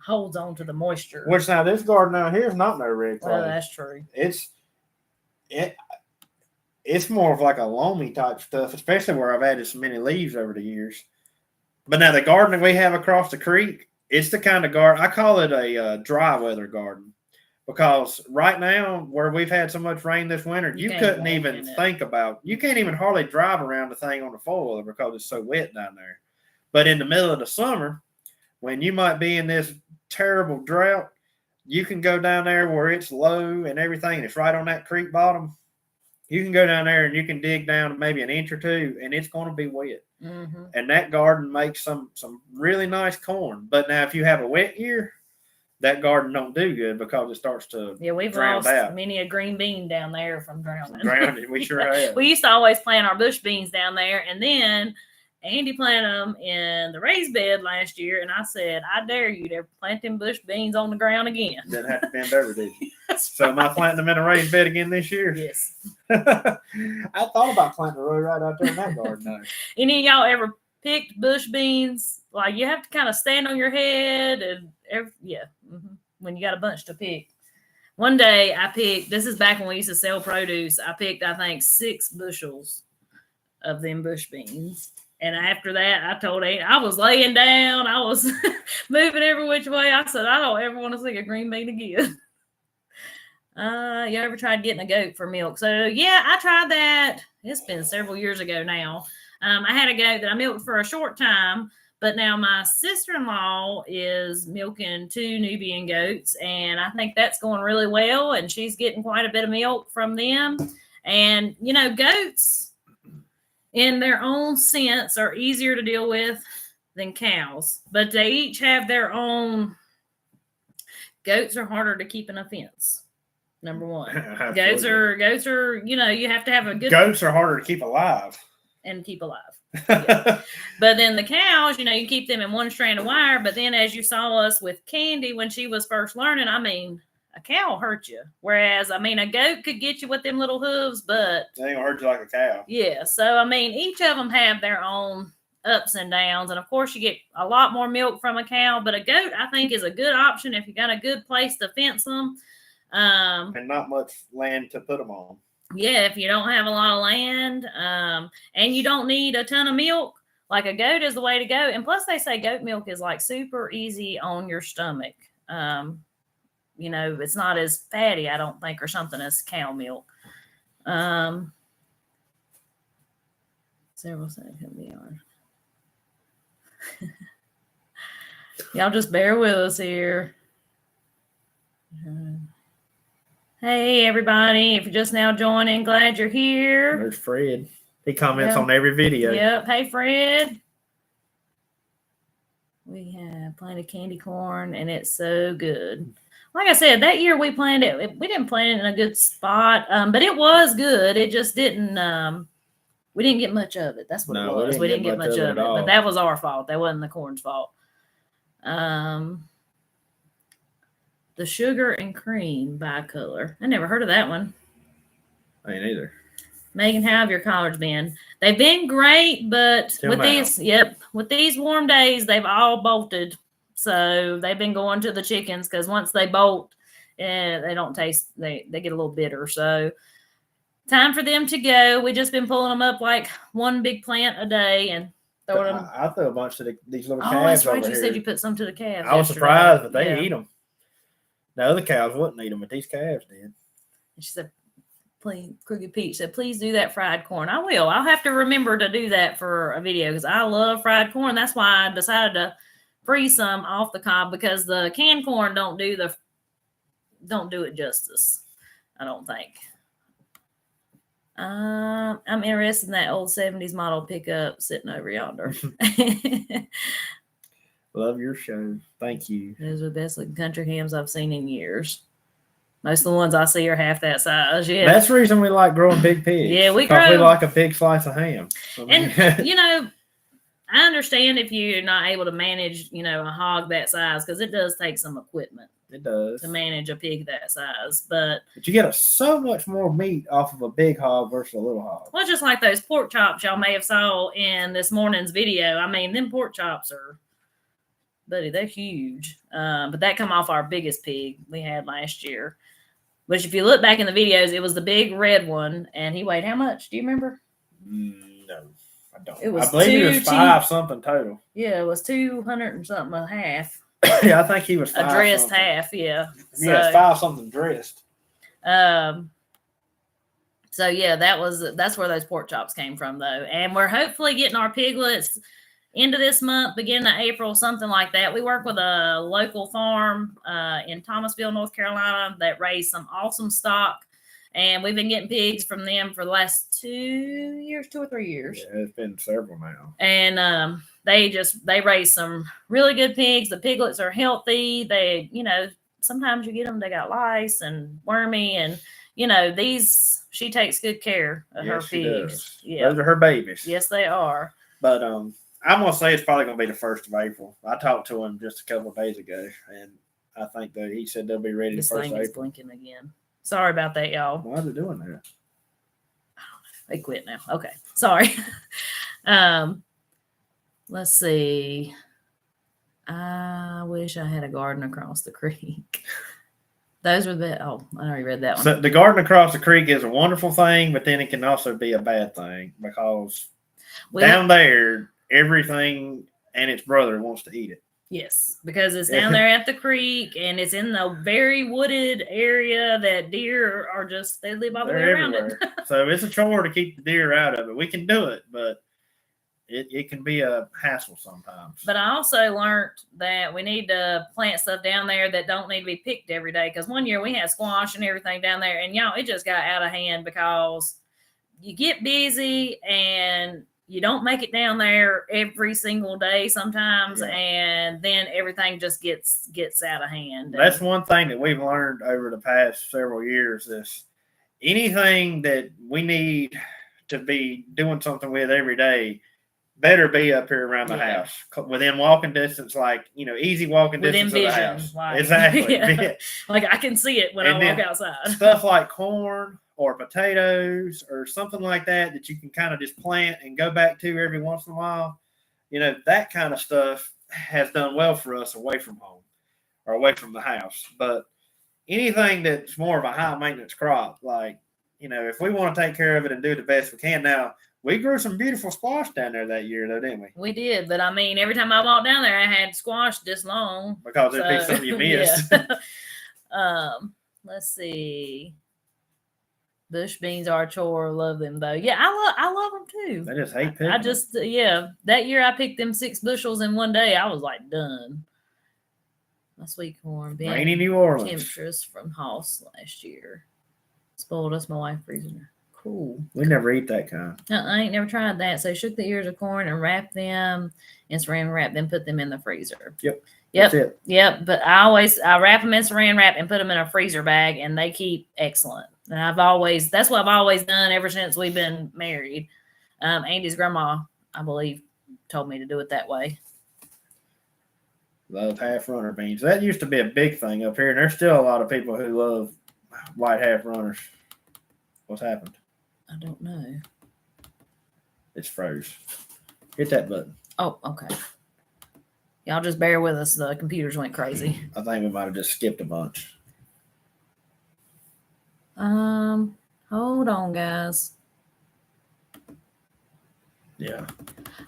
holds on to the moisture. Which now this garden out here is not no red clay. Well, that's true. It's more of like a loamy type stuff, especially where I've added so many leaves over the years. But now the garden that we have across the creek, it's the kind of garden, I call it a dry weather garden, because right now where we've had so much rain this winter, you couldn't even think about, you can't even hardly drive around the thing on the four-wheeler because it's so wet down there. But in the middle of the summer, when you might be in this terrible drought, you can go down there where it's low and everything, and it's right on that creek bottom. You can go down there and you can dig down maybe an inch or two, and it's going to be wet. Mm-hmm. And that garden makes some really nice corn. But now if you have a wet year, that garden don't do good because it starts to we've lost out. Many a green bean down there from drowning. Drowning, we sure have. We used to always plant our bush beans down there, and then Andy planted them in the raised bed last year, and I said, I dare you to plant them bush beans on the ground again. Didn't have to bend over, did you? So am I planting them in a raised bed again this year? Yes. I thought about planting a row right out there in that garden. Though. Any of y'all ever picked bush beans? Like you have to kind of stand on your head and when you got a bunch to pick. One day I picked, this is back when we used to sell produce, I picked, I think, 6 bushels of them bush beans. And after that, I told Aunt, I was laying down. I was moving every which way. I said, I don't ever want to see a green bean again. You ever tried getting a goat for milk? So, yeah, I tried that. It's been several years ago now. I had a goat that I milked for a short time. But now my sister-in-law is milking 2 Nubian goats. And I think that's going really well. And she's getting quite a bit of milk from them. And, goats, in their own sense, are easier to deal with than cows, but they each have their own. Goats are harder to keep in a fence. Number one, goats are. You have to have a good. Goats are harder to keep alive. And keep alive. Yeah. But then the cows, you keep them in one strand of wire. But then, as you saw us with Candy when she was first learning, a cow will hurt you. Whereas, a goat could get you with them little hooves, but they ain't gonna hurt you like a cow. Yeah. So, each of them have their own ups and downs. And of course, you get a lot more milk from a cow, but a goat, I think, is a good option if you got a good place to fence them. And not much land to put them on. yeah, if you don't have a lot of land, and you don't need a ton of milk, like a goat is the way to go. And plus, they say goat milk is like super easy on your stomach. It's not as fatty, I don't think, or something as cow milk. Several seconds can be on. Y'all just bear with us here. Hey, everybody. If you're just now joining, glad you're here. There's Fred. He comments on every video. Yep. Hey, Fred. We have planted candy corn, and it's so good. Like I said, that year we planted it. We didn't plant it in a good spot, but it was good. It just didn't. We didn't get much of it. That's what it was. We didn't get much of it, but that was our fault. That wasn't the corn's fault. The sugar and cream bicolor. I never heard of that one. I ain't either. Megan, how have your collards been? They've been great, but with these warm days, they've all bolted. So they've been going to the chickens because once they bolt, they don't taste. They get a little bitter. So time for them to go. We just been pulling them up like one big plant a day and throwing them. I threw a bunch of these little calves. Oh, that's right. You said you put some to the calves. I was surprised, but they eat them. The other cows wouldn't eat them, but these calves did. And she said, "Please," Crooked Pete said, "Please do that fried corn." I will. I'll have to remember to do that for a video because I love fried corn. That's why I decided to freeze some off the cob because the canned corn don't do it justice. I don't think. I'm interested in that old 70s model pickup sitting over yonder. Love your show. Thank you. Those are the best looking country hams I've seen in years. Most of the ones I see are half that size. Yeah. That's the reason we like growing big pigs. Yeah, we like a big slice of ham. And, I understand if you're not able to manage, a hog that size because it does take some equipment. It does. To manage a pig that size. But you get so much more meat off of a big hog versus a little hog. Well, just like those pork chops y'all may have saw in this morning's video. I mean, them pork chops are, buddy, they're huge. But that come off our biggest pig we had last year. Which if you look back in the videos, it was the big red one. And he weighed how much? Do you remember? No, I don't. I believe it was 5 something total. Yeah, it was 200 and something a half. Yeah, I think he was 5 a dressed something. Half, yeah. Yeah, it's 5 something dressed. So yeah, that's where those pork chops came from though. And we're hopefully getting our piglets into this month, beginning of April, something like that. We work with a local farm in Thomasville, North Carolina that raised some awesome stock. And we've been getting pigs from them for the last 2 or 3 years. Yeah, it's been several now. And they raise some really good pigs. The piglets are healthy. They, sometimes you get them, they got lice and wormy. And, she takes good care of her pigs. Yeah. Those are her babies. Yes, they are. But I'm going to say it's probably going to be the 1st of April. I talked to him just a couple of days ago, and I think that he said they'll be ready the 1st of April. This thing is blinking again. Sorry about that, y'all. Why is it doing that? I don't know. They quit now. Okay. Sorry. Let's see. I wish I had a garden across the creek. Those were I already read that one. So the garden across the creek is a wonderful thing, but then it can also be a bad thing because down there, everything and its brother wants to eat it. Yes, because it's down there at the creek and it's in the very wooded area that deer are they live all the way around it. So it's a chore to keep the deer out of it. We can do it, but it can be a hassle sometimes. But I also learned that we need to plant stuff down there that don't need to be picked every day. Because one year we had squash and everything down there, and it just got out of hand because you get busy and you don't make it down there every single day sometimes, and then everything just gets out of hand. That's one thing that we've learned over the past several years is anything that we need to be doing something with every day better be up here around the house, within walking distance, easy walking distance of the house. Exactly. Like I can see it when I walk outside. Stuff like corn or potatoes or something like that you can kind of just plant and go back to every once in a while. That kind of stuff has done well for us away from home or away from the house. But anything that's more of a high maintenance crop, like if we want to take care of it and do the best we can. Now, we grew some beautiful squash down there that year, though, didn't we? We did, but I mean, every time I walked down there, I had squash this long. Because it'd be something you missed. Yeah. Let's see. Bush beans are a chore. Love them though. Yeah, I love them too. I just hate picking. I just that year I picked them 6 bushels in one day. I was like done. My sweet corn. Rainy New Orleans. Temptress from Hoss last year. Spoiled us. My wife freezer. Cool. We never eat that kind. I ain't never tried that. So shook the ears of corn and wrapped them in saran wrap, then put them in the freezer. Yep. Yep. That's it. Yep. But I wrap them in saran wrap and put them in a freezer bag, and they keep excellent. And that's what I've always done ever since we've been married. Andy's grandma, I believe, told me to do it that way. Love half runner beans. That used to be a big thing up here, and there's still a lot of people who love white half runners. What's happened? I don't know. It's froze. Hit that button. Oh, okay. Y'all just bear with us. The computers went crazy. I think we might have just skipped a bunch. Hold on, guys. Yeah.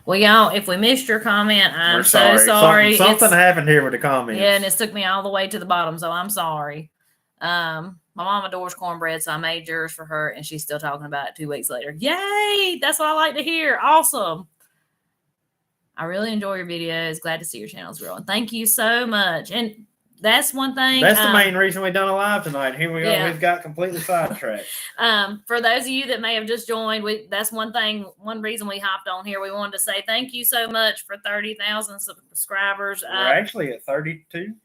Well, y'all, if we missed your comment, I'm so sorry. Something happened here with the comments. Yeah, and it took me all the way to the bottom, so I'm sorry. My mom adores cornbread, so I made yours for her, and she's still talking about it 2 weeks later. Yay! That's what I like to hear. Awesome. I really enjoy your videos. Glad to see your channel's growing. Thank you so much. And that's one thing. That's the main reason we done a live tonight. Here we go. Yeah. We've got completely sidetracked. For those of you that may have just joined, that's one reason we hopped on here. We wanted to say thank you so much for 30,000 subscribers. We're actually at 32,000.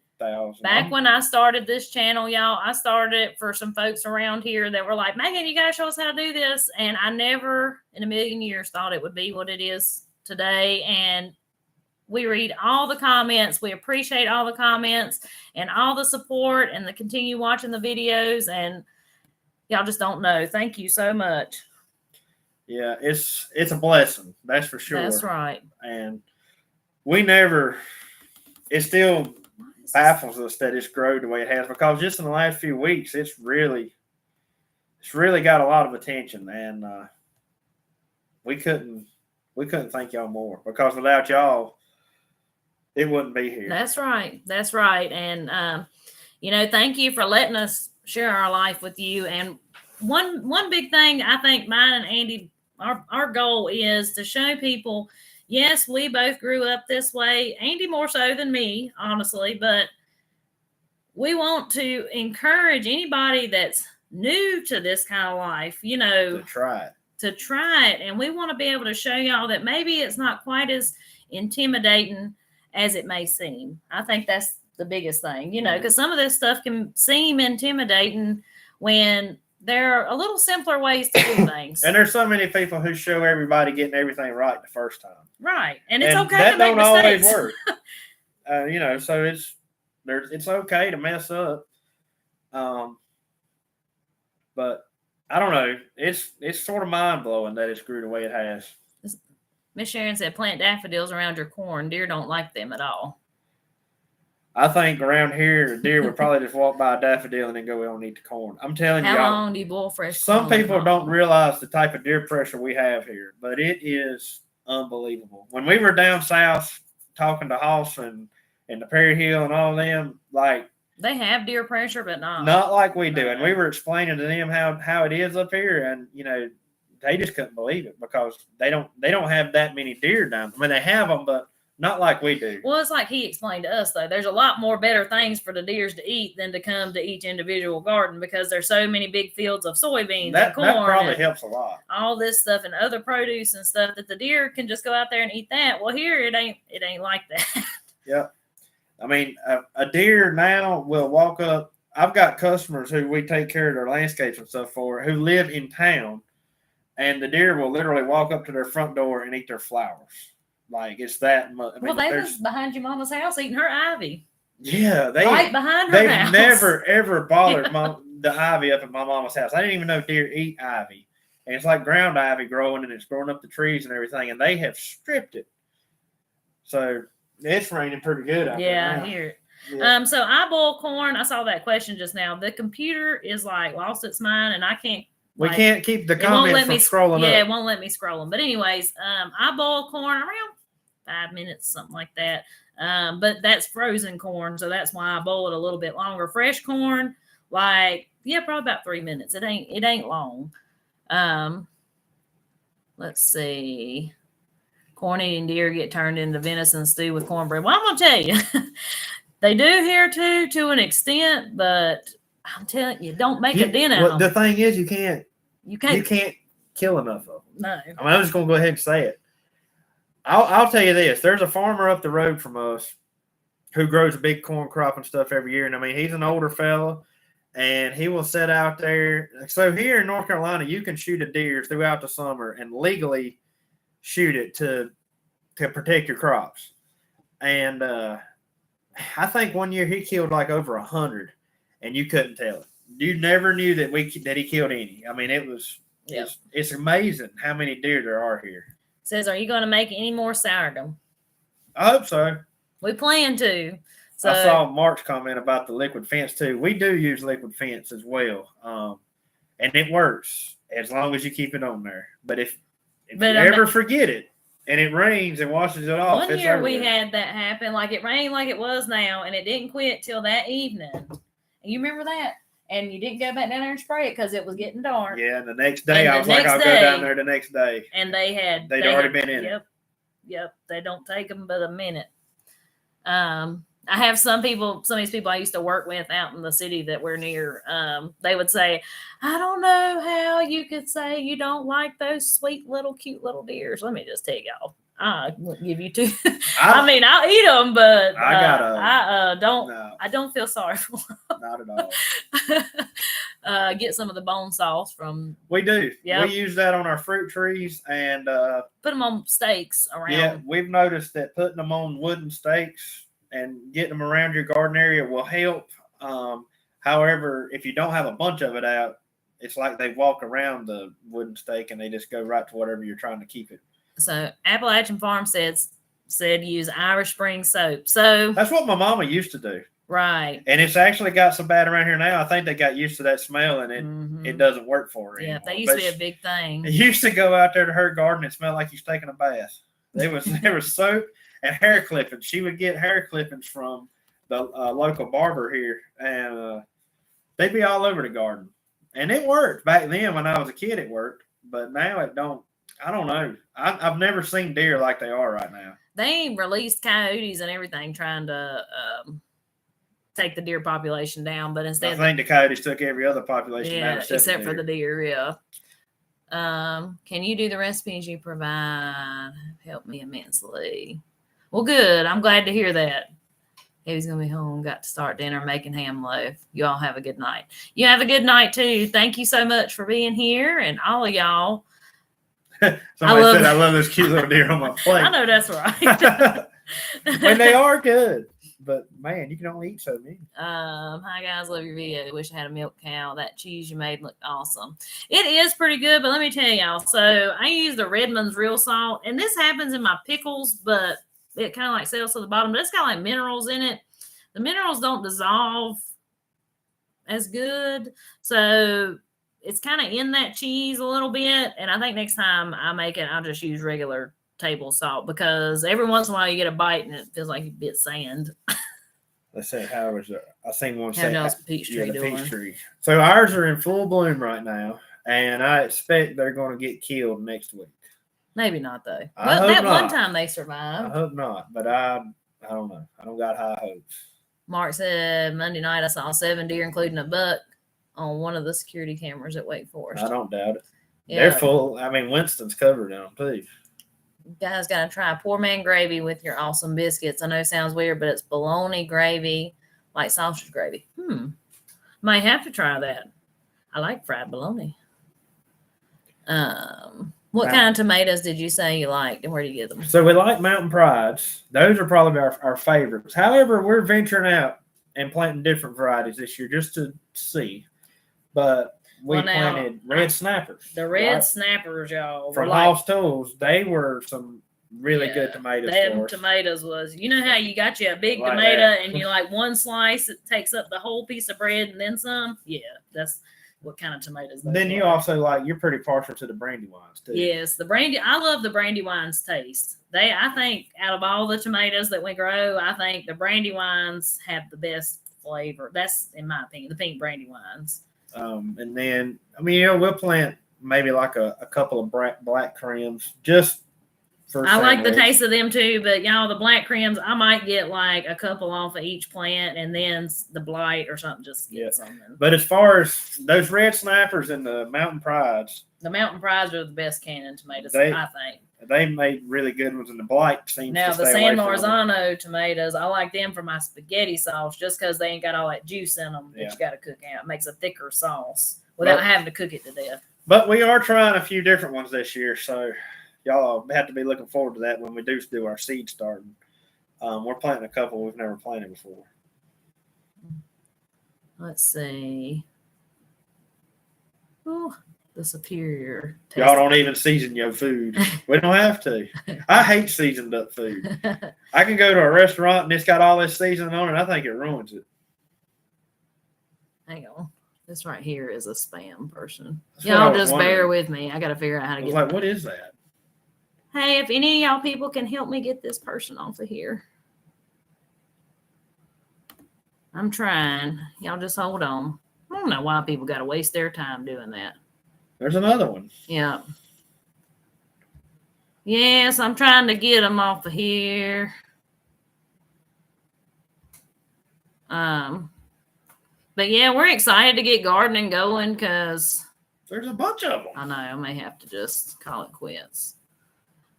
Back when I started this channel, y'all, I started it for some folks around here that were like, Megan, you got to show us how to do this. And I never in a million years thought it would be what it is today. And we read all the comments. We appreciate all the comments and all the support and the continue watching the videos. And y'all just don't know. Thank you so much. Yeah, it's a blessing. That's for sure. That's right. And it still baffles us that it's grown the way it has, because just in the last few weeks, it's really got a lot of attention. And we couldn't thank y'all more, because without y'all, it wouldn't be here. That's right. That's right. And, thank you for letting us share our life with you. And one big thing, I think mine and Andy, our goal is to show people, yes, we both grew up this way. Andy more so than me, honestly, but we want to encourage anybody that's new to this kind of life, to try it. And we want to be able to show y'all that maybe it's not quite as intimidating as it may seem. I think that's the biggest thing, because some of this stuff can seem intimidating when there are a little simpler ways to do things. And there's so many people who show everybody getting everything right the first time. Right. And it's okay to make that mistakes. don't always work. So it's okay to mess up. But I don't know. It's sort of mind blowing that it's grew the way it has. Miss Sharon said, plant daffodils around your corn. Deer don't like them at all. I think around here, the deer would probably just walk by a daffodil and then go, we don't need the corn. I'm telling you. How long do you boil fresh corn? Some people corn? don't realize the type of deer pressure we have here, but it is unbelievable. When we were down south talking to Hoss and the Perry Hill and all them, like, they have deer pressure, but not like we do. And we were explaining to them how it is up here, and they just couldn't believe it, because they don't have that many deer down. I mean, they have them, but not like we do. Well, it's like he explained to us, though. There's a lot more better things for the deers to eat than to come to each individual garden, because there's so many big fields of soybeans and corn. That probably helps a lot. All this stuff and other produce and stuff that the deer can just go out there and eat that. Well, here it ain't like that. Yep. I mean, a deer now will walk up. I've got customers who we take care of their landscapes and stuff for, who live in town, and the deer will literally walk up to their front door and eat their flowers. Like, it's that much. Well, they was behind your mama's house eating her ivy. Yeah, right behind her house. They've never ever bothered the ivy up at my mama's house. I didn't even know deer eat ivy, and it's like ground ivy growing, and it's growing up the trees and everything, and they have stripped it. So it's raining pretty good out there. Yeah, here. Yeah. So I boil corn. I saw that question just now. The computer is like lost its mind, and I can't We Like, can't keep the it won't comments let from me scrolling Yeah, up. it won't let me scroll them. But anyways, I boil corn around 5 minutes, something like that. But that's frozen corn, so that's why I boil it a little bit longer. Fresh corn, like probably about 3 minutes. It ain't long. Let's see. Corn eating deer get turned into venison stew with cornbread. Well, I'm gonna tell you, they do here too, to an extent, but I'm telling you, don't make a dent out. The thing is, you can't kill enough of them. No. I mean, I'm just gonna go ahead and say it. I'll tell you this: there's a farmer up the road from us who grows a big corn crop and stuff every year, and I mean, he's an older fella, and he will sit out there. So here in North Carolina, you can shoot a deer throughout the summer and legally shoot it to protect your crops. And I think one year he killed like over 100, and you couldn't tell it. You never knew that he killed any. I mean, it's amazing how many deer there are here. Says, are you going to make any more sourdough? I hope so. We plan to. So, I saw Mark's comment about the liquid fence too. We do use liquid fence as well, and it works as long as you keep it on there. But if you ever forget it and it rains and washes it off, one year we had that happen. Like it rained like it was now, and it didn't quit till that evening. You remember that? And you didn't go back down there and spray it because it was getting dark. Yeah, and the next day I was like, I'll go down there the next day. And they'd already been in it. Yep. They don't take them but a minute. I have some of these people I used to work with out in the city that we're near. They would say, I don't know how you could say you don't like those sweet little cute little deers. Let me just tell y'all. I won't give you two. I mean, I'll eat them, but I don't feel sorry for them. Not at all. Get some of the bone sauce from. We do. Yep. We use that on our fruit trees and put them on stakes around. Yeah, we've noticed that putting them on wooden stakes and getting them around your garden area will help. However, if you don't have a bunch of it out, it's like they walk around the wooden stake and they just go right to whatever you're trying to keep it. So Appalachian Farm said use Irish Spring soap. So that's what my mama used to do. Right. And it's actually got so bad around here now. I think they got used to that smell and it doesn't work for her anymore. Yeah, that used to be a big thing. It used to go out there to her garden and smell like he's taking a bath. There was soap and hair clippings. She would get hair clippings from the local barber here, and they'd be all over the garden. And it worked. Back then when I was a kid, it worked. But now it don't. I don't know. I've never seen deer like they are right now. They released coyotes and everything trying to take the deer population down, but instead I think the coyotes took every other population down except for the deer. Yeah. Can you do the recipes you provide? Help me immensely. Well, good. I'm glad to hear that. He's going to be home. Got to start dinner making ham loaf. You all have a good night. You have a good night too. Thank you so much for being here, and all of y'all. Somebody said I love those cute little deer on my plate. I know that's right. And they are good, but man, you can only eat so many. Hi guys, love your video. Wish I had a milk cow. That cheese you made looked awesome. It is pretty good, but let me tell y'all. So I use the Redmond's real salt, and this happens in my pickles, but it kind of like settles to the bottom. But it's got like minerals in it. The minerals don't dissolve as good, so it's kind of in that cheese a little bit. And I think next time I make it, I'll just use regular table salt, because every once in a while you get a bite and it feels like you bit sand. Let's say, how was it? I seen one say, the peach tree doing? Peach tree. So ours are in full bloom right now, and I expect they're going to get killed next week. Maybe not though. Well, that one time they survived. I hope not, but I don't know. I don't got high hopes. Mark said Monday night I saw 7 deer, including a buck, on one of the security cameras at Wake Forest. I don't doubt it. Yeah. They're full. I mean, Winston's covered in them too. You guys got to try poor man gravy with your awesome biscuits. I know it sounds weird, but it's bologna gravy, like sausage gravy. Might have to try that. I like fried bologna. What kind of tomatoes did you say you liked, and where do you get them? So we like Mountain Prides. Those are probably our favorites. However, we're venturing out and planting different varieties this year just to see. But we planted red snappers. The red snappers, y'all. From House Tools, they were some really good tomatoes. Them tomatoes was, you know how you got you a big tomato and you like one slice, it takes up the whole piece of bread and then some? Yeah, what kind of tomatoes. Then you also you're pretty partial to the Brandywines too. Yes, I love the Brandywine's taste. I think out of all the tomatoes that we grow, I think the Brandywines have the best flavor. That's in my opinion, the pink Brandywines. And then we'll plant maybe like a couple of black crims just for. I like the taste of them too, but y'all, the black crims, I might get like a couple off of each plant, and then the blight or something just gets on them. But as far as those red snappers and the Mountain Prides, the Mountain Prides are the best cannon tomatoes, I think. They made really good ones, and the blight seems now to the stay San away from Marzano tomatoes, I like them for my spaghetti sauce just because they ain't got all that juice in them that you got to cook out. It makes a thicker sauce without having to cook it to death. But we are trying a few different ones this year, so y'all have to be looking forward to that when we do our seed starting. We're planting a couple we've never planted before. Let's see. Oh, the superior taste. Y'all don't even season your food. We don't have to. I hate seasoned up food. I can go to a restaurant and it's got all this seasoning on it. I think it ruins it. Hang on. This right here is a spam person. Y'all just bear with me. I got to figure out how to get what is that? Hey, if any of y'all people can help me get this person off of here. I'm trying. Y'all just hold on. I don't know why people got to waste their time doing that. There's another one. Yeah. Yes, I'm trying to get them off of here. But yeah, we're excited to get gardening going because there's a bunch of them. I know. I may have to just call it quits.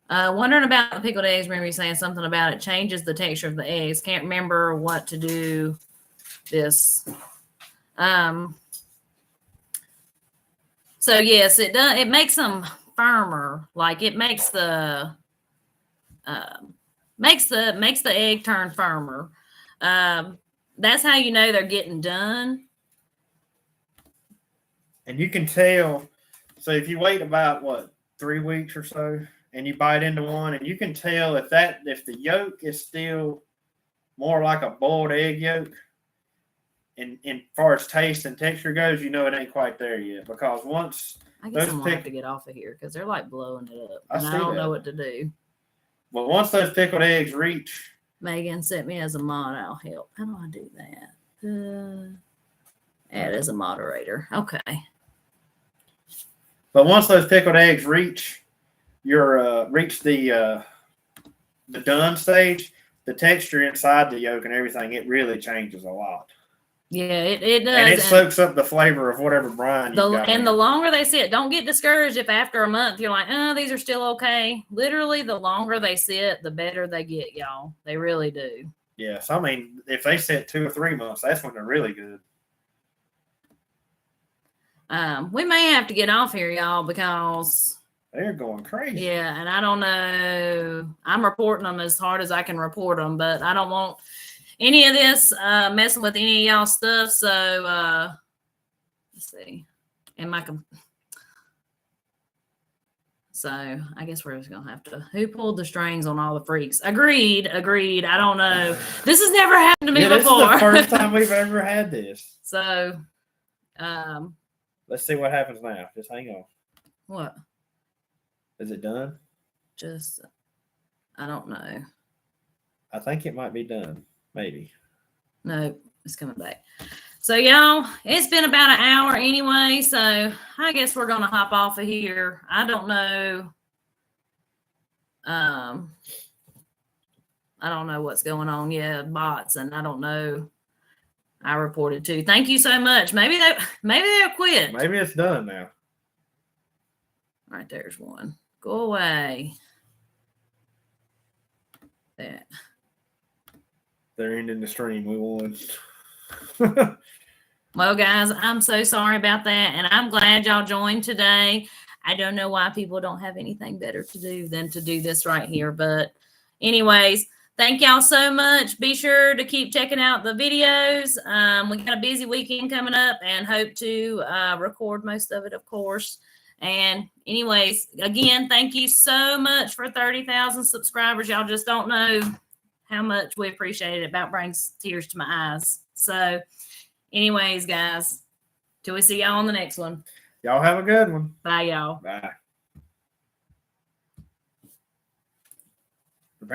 Wondering about the pickled eggs. Remember you saying something about it changes the texture of the eggs. Can't remember what to do this. So yes, it does. It makes them firmer. Like it makes the egg turn firmer. That's how you know they're getting done. And you can tell. So if you wait about 3 weeks or so, and you bite into one, and you can tell if the yolk is still more like a boiled egg yolk, in far as taste and texture goes, you know it ain't quite there yet. Because once I guess I'm gonna have to get off of here because they're like blowing it up, and I don't know what to do. But once those pickled eggs reach, Megan sent me as a mod. I'll help. How do I do that? Add as a moderator. Okay. But once those pickled eggs reach the done stage, the texture inside the yolk and everything, it really changes a lot. Yeah, it does. And it soaks up the flavor of whatever brine you've got. And the longer they sit, don't get discouraged if after a month you're like, oh, these are still okay. Literally, the longer they sit, the better they get, y'all. They really do. Yes. I mean, if they sit 2 or 3 months, that's when they're really good. We may have to get off here, y'all, because they're going crazy. Yeah, and I don't know. I'm reporting them as hard as I can report them, but I don't want any of this messing with any of y'all stuff. So let's see. So I guess we're just gonna have to. Who pulled the strings on all the freaks? Agreed. I don't know. This has never happened to me before. This is the first time we've ever had this. So let's see what happens now. Just hang on. What? Is it done? I don't know. I think it might be done. Maybe. No, it's coming back. So, y'all, it's been about an hour anyway, so I guess we're going to hop off of here. I don't know. I don't know what's going on. Yeah, bots, and I don't know. I reported too. Thank you so much. Maybe they'll quit. Maybe it's done now. All right, there's one. Go away. That. They're ending the stream. We won. Well, guys, I'm so sorry about that, and I'm glad y'all joined today. I don't know why people don't have anything better to do than to do this right here, but anyways, thank y'all so much. Be sure to keep checking out the videos. We got a busy weekend coming up and hope to record most of it, of course. And anyways, again, thank you so much for 30,000 subscribers. Y'all just don't know how much we appreciate it. About brings tears to my eyes. So anyways, guys, Till we see y'all on the next one. Y'all have a good one. Bye, y'all. Bye.